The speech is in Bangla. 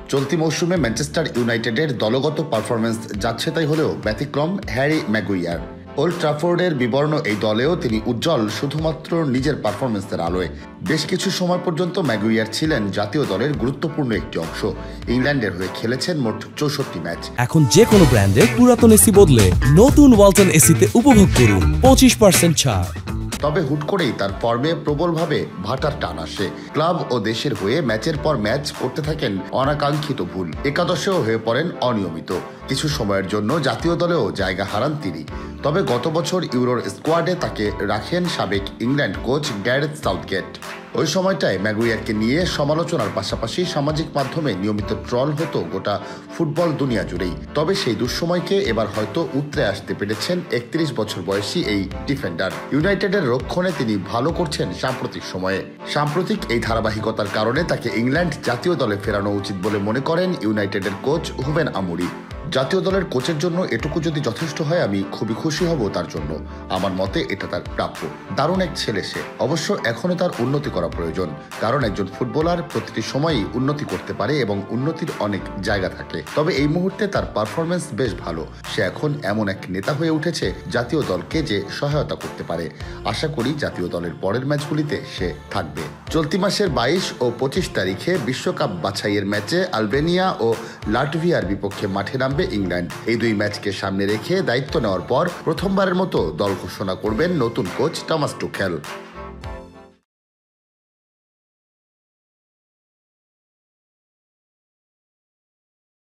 চলতি মৌসুমে ম্যানচেস্টার ইউনাইটেডের দলগত পারফরম্যান্স যাচ্ছে তাই হলেও ব্যতিক্রম হ্যারি ম্যাগুইয়ার। ওল্ড ট্রাফোর্ডের বিবর্ণ এই দলেও তিনি উজ্জ্বল শুধুমাত্র নিজের পারফরম্যান্সের আলোয়। বেশ কিছু সময় পর্যন্ত ম্যাগুইয়ার ছিলেন জাতীয় দলের গুরুত্বপূর্ণ একটি অংশ। ইংল্যান্ডের হয়ে খেলেছেন মোট 64 ম্যাচ। এখন যে কোনো ব্র্যান্ডের পুরাতন এসি বদলে নতুন ওয়ালটন এসিতে উপভোগ করুন 25% ছাড়। তবে হুট করেই তার ফর্মে প্রবলভাবে ভাটার টান আসে। ক্লাব ও দেশের হয়ে ম্যাচের পর ম্যাচ করতে থাকেন অনাকাঙ্ক্ষিত ভুল। একাদশেও হয়ে পড়েন অনিয়মিত। কিছু সময়ের জন্য জাতীয় দলেও জায়গা হারান তিনি। তবে গত বছর ইউরোর স্কোয়াডে তাকে রাখেন সাবেক ইংল্যান্ড কোচ গ্যারেথ সাউথগেট। ওই সময়টায় ম্যাগুইয়ারকে নিয়ে সমালোচনার পাশাপাশি সামাজিক মাধ্যমে নিয়মিত ট্রল হতো গোটা ফুটবল দুনিয়া জুড়েই। তবে সেই দুঃসময়কে এবার হয়তো উতরে আসতে পেরেছেন 31 বছর বয়সী এই ডিফেন্ডার। ইউনাইটেডের রক্ষণে তিনি ভালো করছেন সাম্প্রতিক সময়ে। সাম্প্রতিক এই ধারাবাহিকতার কারণে তাকে ইংল্যান্ড জাতীয় দলে ফেরানো উচিত বলে মনে করেন ইউনাইটেডের কোচ রুবেন আমোরিম। জাতীয় দলের কোচের জন্য এটুকু যদি যথেষ্ট হয় আমি খুবই খুশি হব তার জন্য। আমার মতে এটা তার প্রাপ্য। দারুণ এক ছেলে সে। অবশ্য এখনো তার উন্নতি করা প্রয়োজন, কারণ একজন ফুটবলার প্রতিটি সময়ই উন্নতি করতে পারে এবং উন্নতির অনেক জায়গা থাকে। তবে এই মুহূর্তে তার পারফরমেন্স বেশ ভালো। সে এখন এমন এক নেতা হয়ে উঠেছে জাতীয় দলকে যে সহায়তা করতে পারে। আশা করি জাতীয় দলের পরের ম্যাচগুলিতে সে থাকবে। চলতি মাসের 22 ও 25 তারিখে বিশ্বকাপ বাছাইয়ের ম্যাচে আলবেনিয়া ও লাটভিয়ার বিপক্ষে মাঠে নামবে ইংল্যান্ড। এই দুই ম্যাচকে সামনে রেখে দায়িত্ব নেওয়ার পর প্রথমবারের মতো দল ঘোষণা করবেন নতুন কোচ টমাস টুখেল।